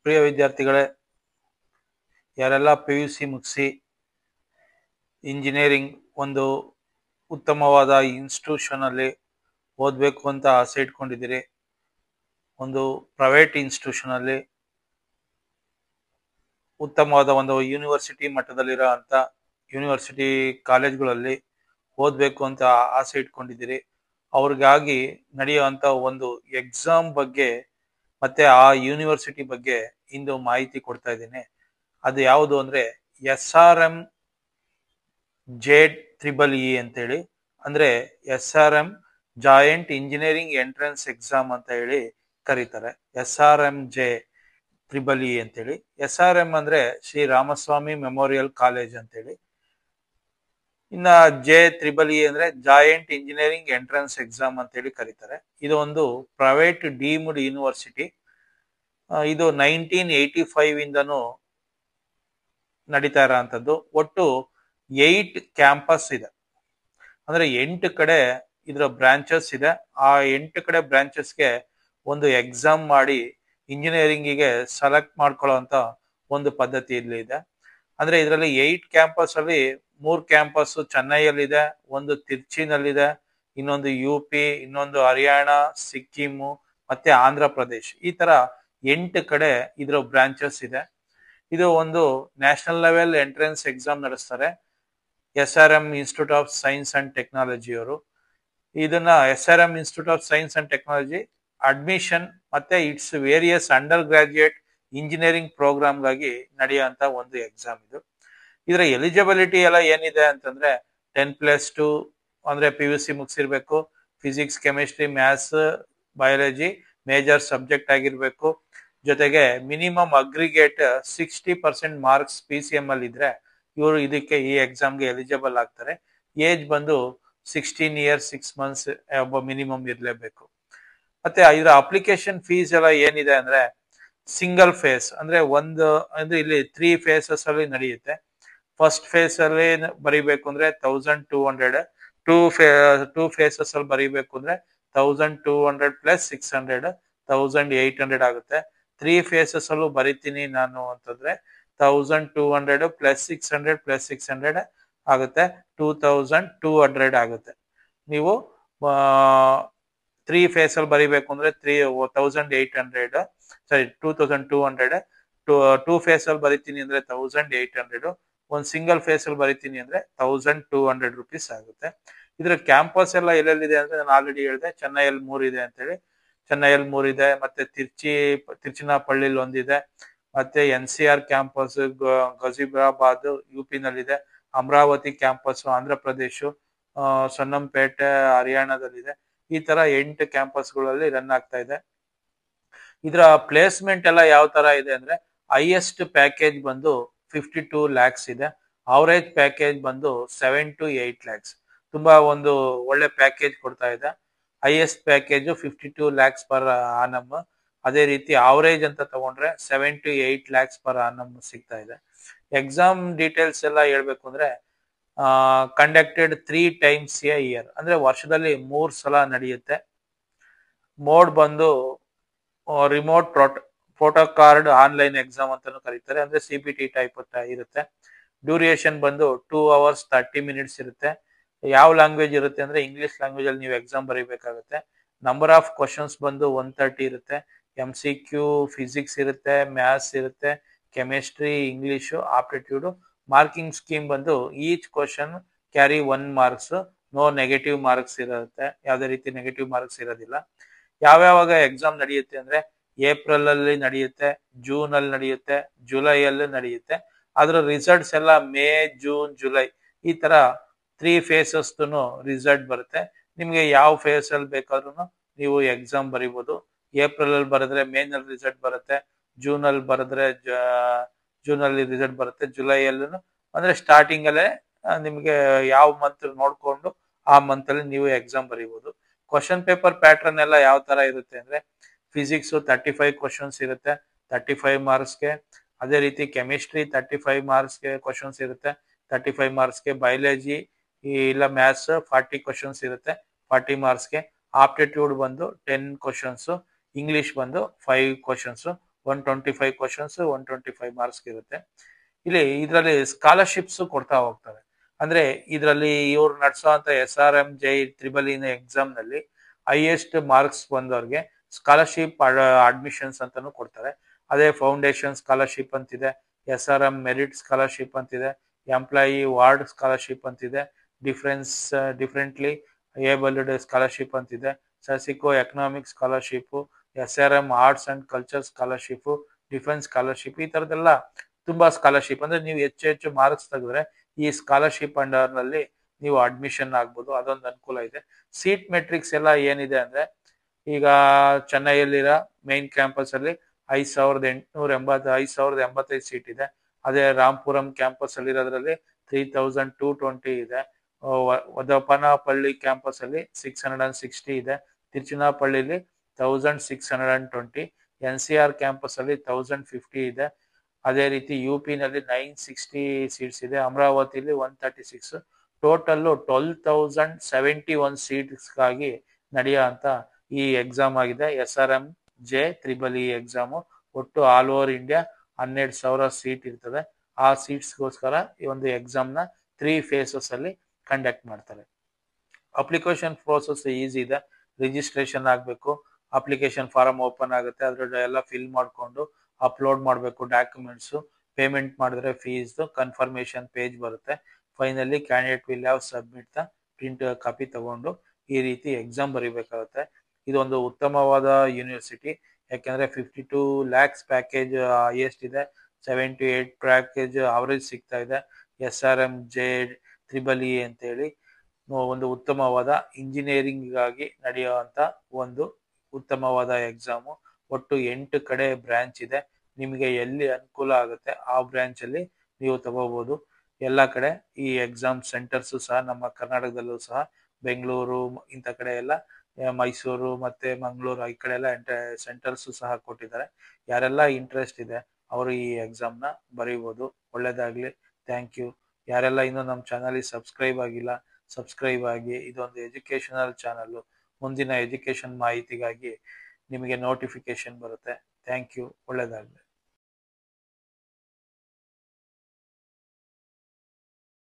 ಪ್ರಿಯ ವಿದ್ಯಾರ್ಥಿಗಳೇ, ಯಾರೆಲ್ಲ PUC ಮುಗಿಸಿ ಇಂಜಿನಿಯರಿಂಗ್ ಒಂದು ಉತ್ತಮವಾದ ಇನ್ಸ್ಟಿಟ್ಯೂಷನ್ ಅಲ್ಲಿ ಓದಬೇಕು ಅಂತ ಆಸೆ ಇಟ್ಕೊಂಡಿದ್ದೀರಿ, ಒಂದು ಪ್ರೈವೇಟ್ ಇನ್ಸ್ಟಿಟ್ಯೂಷನ್ ಅಲ್ಲಿ ಉತ್ತಮವಾದ ಒಂದು ಯೂನಿವರ್ಸಿಟಿ ಮಟ್ಟದಲ್ಲಿರೋ ಅಂತ ಯೂನಿವರ್ಸಿಟಿ ಕಾಲೇಜ್ಗಳಲ್ಲಿ ಓದಬೇಕು ಅಂತ ಆಸೆ ಇಟ್ಕೊಂಡಿದ್ದೀರಿ, ಅವ್ರಿಗಾಗಿ ನಡೆಯುವಂತ ಒಂದು ಎಕ್ಸಾಮ್ ಬಗ್ಗೆ ಮತ್ತೆ ಆ ಯೂನಿವರ್ಸಿಟಿ ಬಗ್ಗೆ ಇಂದು ಮಾಹಿತಿ ಕೊಡ್ತಾ ಇದ್ದೀನಿ. ಅದು ಯಾವುದು ಅಂದ್ರೆ SRM JEE ಅಂತೇಳಿ, ಅಂದ್ರೆ SRM joint engineering entrance exam ಅಂತ ಹೇಳಿ ಕರೀತಾರೆ. SRM JEE ಅಂತೇಳಿ. SRM ಅಂದ್ರೆ ಶ್ರೀ ರಾಮಸ್ವಾಮಿ ಮೆಮೋರಿಯಲ್ ಕಾಲೇಜ್ ಅಂತೇಳಿ. ಇನ್ನ JEE ಅಂದ್ರೆ ಜಾಯಿಂಟ್ ಇಂಜಿನಿಯರಿಂಗ್ ಎಂಟ್ರೆನ್ಸ್ ಎಕ್ಸಾಮ್ ಅಂತೇಳಿ ಕರೀತಾರೆ. ಇದು ಒಂದು ಪ್ರೈವೇಟ್ ಡೀಮ್ಡ್ ಯೂನಿವರ್ಸಿಟಿ. ಇದು 1985 ಇಂದನೂ ನಡೀತಾ ಇರೋಂಥದ್ದು. ಒಟ್ಟು 8 ಕ್ಯಾಂಪಸ್ ಇದೆ, ಅಂದ್ರೆ 8 ಕಡೆ ಇದರ ಬ್ರಾಂಚಸ್ ಇದೆ. ಆ 8 ಕಡೆ ಬ್ರಾಂಚಸ್ಗೆ ಒಂದು ಎಕ್ಸಾಮ್ ಮಾಡಿ ಇಂಜಿನಿಯರಿಂಗಿಗೆ ಸೆಲೆಕ್ಟ್ ಮಾಡ್ಕೊಳ್ಳೋಂತ ಒಂದು ಪದ್ಧತಿ ಇಲ್ಲಿ ಇದೆ. ಅಂದ್ರೆ ಇದರಲ್ಲಿ 8 ಕ್ಯಾಂಪಸ್ ಅಲ್ಲಿ 3 ಕ್ಯಾಂಪಸ್ ಚೆನ್ನೈಯಲ್ಲಿದೆ, ಒಂದು ತಿರ್ಚಿನಲ್ಲಿದೆ, ಇನ್ನೊಂದು UP, ಇನ್ನೊಂದು ಹರಿಯಾಣ, ಸಿಕ್ಕಿಮು ಮತ್ತೆ ಆಂಧ್ರ ಪ್ರದೇಶ್. ಈ ತರ 8 ಕಡೆ ಇದರ ಬ್ರಾಂಚಸ್ ಇದೆ. ಇದು ಒಂದು ನ್ಯಾಷನಲ್ ಲೆವೆಲ್ ಎಂಟ್ರೆನ್ಸ್ ಎಕ್ಸಾಮ್ ನಡೆಸ್ತಾರೆ SRM institute of science and technology ಅವರು. ಇದನ್ನ SRM institute of science and technology admission ಮತ್ತೆ its various undergraduate engineering ಪ್ರೋಗ್ರಾಮ್ಗಾಗಿ ನಡೆಯುವಂತ ಒಂದು ಎಕ್ಸಾಮ್ ಇದು. ಇದರ ಎಲಿಜಿಬಿಲಿಟಿ ಎಲ್ಲ ಏನಿದೆ ಅಂತಂದ್ರೆ 10+2 ಅಂದ್ರೆ PUC ಮುಗಿಸಿರ್ಬೇಕು, physics, chemistry, maths, biology major subject ಆಗಿರ್ಬೇಕು. ಜೊತೆಗೆ ಮಿನಿಮಮ್ ಅಗ್ರಿಗೇಟ್ 60% ಮಾರ್ಕ್ಸ್ PCM ಅಲ್ಲಿ ಇದ್ರೆ ಇವರು ಇದಕ್ಕೆ ಈ ಎಕ್ಸಾಮ್ಗೆ ಎಲಿಜಿಬಲ್ ಆಗ್ತಾರೆ. ಏಜ್ ಬಂದು 16 years 6 months ಒಬ್ಬ ಮಿನಿಮಮ್ ಇರಲೇಬೇಕು. ಮತ್ತೆ ಇದರ ಅಪ್ಲಿಕೇಶನ್ ಫೀಸ್ ಎಲ್ಲ ಏನಿದೆ ಅಂದ್ರೆ ಸಿಂಗಲ್ ಫೇಸ್ ಅಂದ್ರೆ ಅಂದ್ರೆ ಇಲ್ಲಿ 3 phases ಅಲ್ಲಿ ನಡೆಯುತ್ತೆ. ಫಸ್ಟ್ ಫೇಸ್ ಅಲ್ಲಿ ಬರೀಬೇಕು ಅಂದ್ರೆ 1200, ಟೂ ಫೇಸಸ್ ಅಲ್ಲಿ ಬರೀಬೇಕು ಅಂದ್ರೆ 1200 + 600 1800 ಆಗುತ್ತೆ. 3 phases ಅಲ್ಲೂ ಬರಿತೀನಿ ನಾನು ಅಂತಂದ್ರೆ 1200 + 600 + 600 ಆಗುತ್ತೆ, 2200 ಆಗುತ್ತೆ. ನೀವು 3 phase ಅಲ್ಲಿ ಬರಿಬೇಕು ಅಂದ್ರೆ 1800, ಸಾರಿ 2200, 2 phase ಅಲ್ಲಿ ಬರಿತೀನಿ ಅಂದ್ರೆ 1800, ಒಂದು ಸಿಂಗಲ್ ಫೇಸ್ ಅಲ್ಲಿ ಬರಿತೀನಿ ಅಂದ್ರೆ 1200 rupees ಆಗುತ್ತೆ. ಇದ್ರ ಕ್ಯಾಂಪಸ್ ಎಲ್ಲ ಎಲ್ಲೆಲ್ಲಿದೆ ಅಂದ್ರೆ ನಾನು ಆಲ್ರೆಡಿ ಹೇಳಿದೆ, ಚೆನ್ನೈಯಲ್ಲಿ 3 ಇದೆ ಅಂತೇಳಿ. ಚೆನ್ನೈಯಲ್ಲಿ 3 ಇದೆ, ಮತ್ತೆ ತಿರುಚಿನಾಪಳ್ಳಿಲಿ ಒಂದಿದೆ, ಮತ್ತೆ NCR ಕ್ಯಾಂಪಸ್ ಗಜಿಬ್ರಾಬಾದ್ UP ನಲ್ಲಿದೆ, ಅಮರಾವತಿ ಕ್ಯಾಂಪಸ್ ಆಂಧ್ರ ಪ್ರದೇಶ, ಸೊನ್ನಂಪೇಟೆ ಹರಿಯಾಣದಲ್ಲಿದೆ. ಈ ತರ 8 ಕ್ಯಾಂಪಸ್ಗಳಲ್ಲಿ ರನ್ ಆಗ್ತಾ ಇದೆ. ಇದರ ಪ್ಲೇಸ್ಮೆಂಟ್ ಎಲ್ಲ ಯಾವ ತರ ಇದೆ ಅಂದ್ರೆ ಹೈಯೆಸ್ಟ್ ಪ್ಯಾಕೇಜ್ ಬಂದು 52 lakhs ಇದೆ, ಅವರೇಜ್ ಪ್ಯಾಕೇಜ್ ಬಂದು 7 to 8 lakhs. ತುಂಬಾ ಒಂದು ಒಳ್ಳೆ ಪ್ಯಾಕೇಜ್ ಕೊಡ್ತಾ ಇದೆ. Highest package 52 lakhs per annum. ಅದೇ ರೀತಿ ಅವರೇಜ್ ಅಂತ ತಗೊಂಡ್ರೆ 7 to 8 lakhs per annum ಸಿಗ್ತಾ ಇದೆ. ಎಕ್ಸಾಮ್ ಡೀಟೇಲ್ಸ್ ಎಲ್ಲ ಹೇಳ್ಬೇಕು ಅಂದ್ರೆ ಕಂಡಕ್ಟೆಡ್ 3 times a year, ಅಂದ್ರೆ ವರ್ಷದಲ್ಲಿ 3 ಸಲ ನಡೆಯುತ್ತೆ. ಮೋಡ್ ಬಂದು remote photo card online exam ಅಂತಾನು ಕರೀತಾರೆ, ಅಂದ್ರೆ CBT ಟೈಪ್ ಇರುತ್ತೆ. ಡ್ಯೂರೇಷನ್ ಬಂದು 2 hours 30 minutes ಇರುತ್ತೆ. ಯಾವ ಲ್ಯಾಂಗ್ವೇಜ್ ಇರುತ್ತೆ ಅಂದ್ರೆ ಇಂಗ್ಲಿಷ್ ಲ್ಯಾಂಗ್ವೇಜ್ ಅಲ್ಲಿ ನೀವು ಎಕ್ಸಾಮ್ ಬರೀಬೇಕಾಗುತ್ತೆ. ನಂಬರ್ ಆಫ್ ಕ್ವಶನ್ಸ್ ಬಂದು 130 ಇರುತ್ತೆ. MCQ, ಫಿಸಿಕ್ಸ್ ಇರುತ್ತೆ, ಮ್ಯಾಥ್ಸ್ ಇರುತ್ತೆ, chemistry, English, aptitude. Marking scheme ಬಂದು each question carry 1 marks, no negative marks ಇರುತ್ತೆ, ಯಾವುದೇ ರೀತಿ ನೆಗೆಟಿವ್ ಮಾರ್ಕ್ಸ್ ಇರೋದಿಲ್ಲ. ಯಾವ್ಯಾವಾಗ ಎಕ್ಸಾಮ್ ನಡೆಯುತ್ತೆ ಅಂದ್ರೆ ಏಪ್ರಿಲ್ ಅಲ್ಲಿ ನಡೆಯುತ್ತೆ, ಜೂನ್ ಅಲ್ಲಿ ನಡೆಯುತ್ತೆ, ಜುಲೈ ಅಲ್ಲಿ ನಡೆಯುತ್ತೆ. ಅದ್ರ ರಿಸಲ್ಟ್ಸ್ ಎಲ್ಲ ಮೇ, ಜೂನ್, ಜುಲೈ ಈ ತರ 3 phases ರಿಸಲ್ಟ್ ಬರುತ್ತೆ. ನಿಮ್ಗೆ ಯಾವ ಫೇಸ್ ಅಲ್ಲಿ ಬೇಕಾದ್ರೂ ನೀವು ಎಕ್ಸಾಮ್ ಬರೀಬಹುದು. ಏಪ್ರಿಲ್ ಅಲ್ಲಿ ಬರೆದ್ರೆ ಮೇ ನಲ್ಲಿ ರಿಸಲ್ಟ್ ಬರುತ್ತೆ, ಜೂನ್ ಅಲ್ಲಿ ಬರೆದ್ರೆ ಜೂನ್ ಅಲ್ಲಿ ರಿಸಲ್ಟ್ ಬರುತ್ತೆ, ಜುಲೈ ಅಲ್ಲೂ ಅಂದ್ರೆ ಸ್ಟಾರ್ಟಿಂಗ್ ಅಲ್ಲೇ ನಿಮ್ಗೆ ಯಾವ ಮಂತ್ ನೋಡ್ಕೊಂಡು ಆ ಮಂತ್ ಅಲ್ಲಿ ನೀವು ಎಕ್ಸಾಮ್ ಬರೀಬಹುದು. ಕ್ವಶನ್ ಪೇಪರ್ ಪ್ಯಾಟರ್ನ್ ಎಲ್ಲ ಯಾವ ತರ ಇರುತ್ತೆ ಅಂದ್ರೆ ಫಿಸಿಕ್ಸ್ 35 questions ಇರುತ್ತೆ, 35 ಮಾರ್ಕ್ಸ್ಗೆ. ಅದೇ ರೀತಿ ಕೆಮಿಸ್ಟ್ರಿ 35 ಮಾರ್ಕ್ಸ್ಗೆ ಕ್ವಶನ್ಸ್ ಇರುತ್ತೆ, 35 ಮಾರ್ಕ್ಸ್ಗೆ. ಬಯಾಲಜಿ ಇಲ್ಲ ಮ್ಯಾಥ್ಸ್ 40 questions ಇರುತ್ತೆ, 40 ಮಾರ್ಕ್ಸ್ಗೆ. ಆಪ್ಟಿಟ್ಯೂಡ್ ಬಂದು 10 questions, ಇಂಗ್ಲಿಷ್ ಬಂದು 5 questions. 125 ಕ್ವಶನ್ಸ್ 125 ಮಾರ್ಕ್ಸ್ ಇರುತ್ತೆ. ಇಲ್ಲಿ ಇದರಲ್ಲಿ ಸ್ಕಾಲರ್ಶಿಪ್ಸ್ ಕೊಡ್ತಾ ಹೋಗ್ತಾರೆ. ಅಂದ್ರೆ ಇದರಲ್ಲಿ ಇವ್ರು ನಡೆಸೋ ಅಂತ SRM-JEE ಎಕ್ಸಾಮ್ ನಲ್ಲಿ ಹೈಯೆಸ್ಟ್ ಮಾರ್ಕ್ಸ್ ಬಂದವ್ರಿಗೆ ಸ್ಕಾಲರ್ಶಿಪ್ ಅಡ್ಮಿಷನ್ಸ್ ಅಂತಾನು ಕೊಡ್ತಾರೆ. ಅದೇ ಫೌಂಡೇಶನ್ ಸ್ಕಾಲರ್ಶಿಪ್ ಅಂತಿದೆ, SRM ಮೆರಿಟ್ ಸ್ಕಾಲರ್ಶಿಪ್ ಅಂತಿದೆ, ಎಂಪ್ಲಾಯಿ ವಾರ್ಡ್ ಸ್ಕಾಲರ್ಶಿಪ್ ಅಂತಿದೆ, ಡಿಫ್ರೆಂಟ್ಲಿ ಏಬಲ್ಡ್ ಸ್ಕಾಲರ್ಶಿಪ್ ಅಂತಿದೆ, socio economic scholarship, SRM arts and culture scholarship, defence scholarship, ಈ ತರದೆಲ್ಲ ತುಂಬಾ ಸ್ಕಾಲರ್ಶಿಪ್. ಅಂದ್ರೆ ನೀವು ಹೆಚ್ಚು ಹೆಚ್ಚು ಮಾರ್ಕ್ಸ್ ತೆಗೆದ್ರೆ ಈ ಸ್ಕಾಲರ್ಶಿಪ್ ಅಂಡರ್ ನಲ್ಲಿ ನೀವು ಅಡ್ಮಿಷನ್ ಆಗ್ಬೋದು. ಅದೊಂದು ಅನುಕೂಲ ಇದೆ. ಸೀಟ್ ಮೆಟ್ರಿಕ್ಸ್ ಎಲ್ಲ ಏನಿದೆ ಅಂದ್ರೆ, ಈಗ ಚೆನ್ನೈಯಲ್ಲಿರೋ ಮೈನ್ ಕ್ಯಾಂಪಸ್ ಅಲ್ಲಿ 5,885 ಸೀಟ್ ಇದೆ. ಅದೇ ರಾಂಪುರಂ ಕ್ಯಾಂಪಸ್ ಅಲ್ಲಿರೋದ್ರಲ್ಲಿ 3,220 ಇದೆ. ವದಪನಪಳ್ಳಿ ಕ್ಯಾಂಪಸ್ ಅಲ್ಲಿ 660 ಇದೆ. ತಿರುಚನಾಪಳ್ಳಿಲಿ 1,620, NCR ಕ್ಯಾಂಪಸ್ ಅಲ್ಲಿ 1,050 ಇದೆ. ಅದೇ ರೀತಿ UP ನಲ್ಲಿ 960 ಸೀಟ್ಸ್ ಇದೆ. ಅಮರಾವತಿಲಿ 136. ಟೋಟಲ್ 12,071 ಸೀಟ್ಸ್ಗಾಗಿ ನಡೆಯೋ ಅಂತ ಈ ಎಕ್ಸಾಮ್ ಆಗಿದೆ SRM-JEE ಎಕ್ಸಾಮ್. ಒಟ್ಟು ಆಲ್ ಓವರ್ ಇಂಡಿಯಾ 12,000 ಸೀಟ್ ಇರ್ತದೆ. ಆ ಸೀಟ್ಸ್ಗೋಸ್ಕರ ಈ ಒಂದು ಎಕ್ಸಾಮ್ ನ 3 ಫೇಸಸ್ ಅಲ್ಲಿ ಕಂಡಕ್ಟ್ ಮಾಡ್ತಾರೆ. ಅಪ್ಲಿಕೇಶನ್ ಪ್ರೋಸೆಸ್ ಈಸಿ ಇದೆ. ರಿಜಿಸ್ಟ್ರೇಷನ್ ಆಗಬೇಕು, ಅಪ್ಲಿಕೇಶನ್ ಫಾರಂ ಓಪನ್ ಆಗುತ್ತೆ, ಅದ್ರಲ್ಲಿ ಎಲ್ಲ ಫಿಲ್ ಮಾಡಿಕೊಂಡು ಅಪ್ಲೋಡ್ ಮಾಡಬೇಕು ಡಾಕ್ಯುಮೆಂಟ್ಸ್, ಪೇಮೆಂಟ್ ಮಾಡಿದ್ರೆ ಫೀಸ್ ಕನ್ಫರ್ಮೇಶನ್ ಪೇಜ್ ಬರುತ್ತೆ. Finally candidate will have submit the print copy ತಗೊಂಡು ಈ ರೀತಿ ಎಕ್ಸಾಮ್ ಬರೀಬೇಕಾಗುತ್ತೆ. ಇದೊಂದು ಉತ್ತಮವಾದ ಯೂನಿವರ್ಸಿಟಿ, ಯಾಕೆಂದ್ರೆ 52 lakhs ಪ್ಯಾಕೇಜ್ ಹೈಯೆಸ್ಟ್ ಇದೆ, 78 ಪ್ಯಾಕೇಜ್ ಅವರೇಜ್ ಸಿಗ್ತಾ ಇದೆ. SRM-JEE ಅಂತೇಳಿ ಒಂದು ಉತ್ತಮವಾದ ಇಂಜಿನಿಯರಿಂಗ್ ಗಾಗಿ ನಡೆಯುವಂತ ಒಂದು ಉತ್ತಮವಾದ ಎಕ್ಸಾಮು. ಒಟ್ಟು 8 ಕಡೆ ಬ್ರಾಂಚ್ ಇದೆ. ನಿಮಗೆ ಎಲ್ಲಿ ಅನುಕೂಲ ಆಗುತ್ತೆ ಆ ಬ್ರಾಂಚ್ ಅಲ್ಲಿ ನೀವು ತಗೋಬಹುದು. ಎಲ್ಲ ಕಡೆ ಈ ಎಕ್ಸಾಮ್ ಸೆಂಟರ್ಸ್ ಸಹ ನಮ್ಮ ಕರ್ನಾಟಕದಲ್ಲೂ ಸಹ ಬೆಂಗಳೂರು ಇಂಥ ಕಡೆ ಎಲ್ಲ, ಮೈಸೂರು ಮತ್ತೆ ಮಂಗಳೂರು ಈ ಕಡೆ ಎಲ್ಲ ಸೆಂಟರ್ಸ್ ಸಹ ಕೊಟ್ಟಿದ್ದಾರೆ. ಯಾರೆಲ್ಲ ಇಂಟ್ರೆಸ್ಟ್ ಇದೆ ಅವರು ಈ ಎಕ್ಸಾಮ್ ನ ಬರೀಬಹುದು. ಒಳ್ಳೇದಾಗ್ಲಿ. Thank you. ಯಾರೆಲ್ಲ ಇನ್ನೂ ನಮ್ಮ ಚಾನಲ್ ಸಬ್ಸ್ಕ್ರೈಬ್ ಆಗಿಲ್ಲ, ಸಬ್ಸ್ಕ್ರೈಬ್ ಆಗಿ. ಇದೊಂದು ಎಜುಕೇಶನಲ್ ಚಾನಲ್. ಮುಂದಿನ ಎಜುಕೇಶನ್ ಮಾಹಿತಿಗಾಗಿ ನಿಮಗೆ ನೋಟಿಫಿಕೇಶನ್ ಬರುತ್ತೆ. Thank you. ಒಳ್ಳೇದಾಗ್ಲಿ.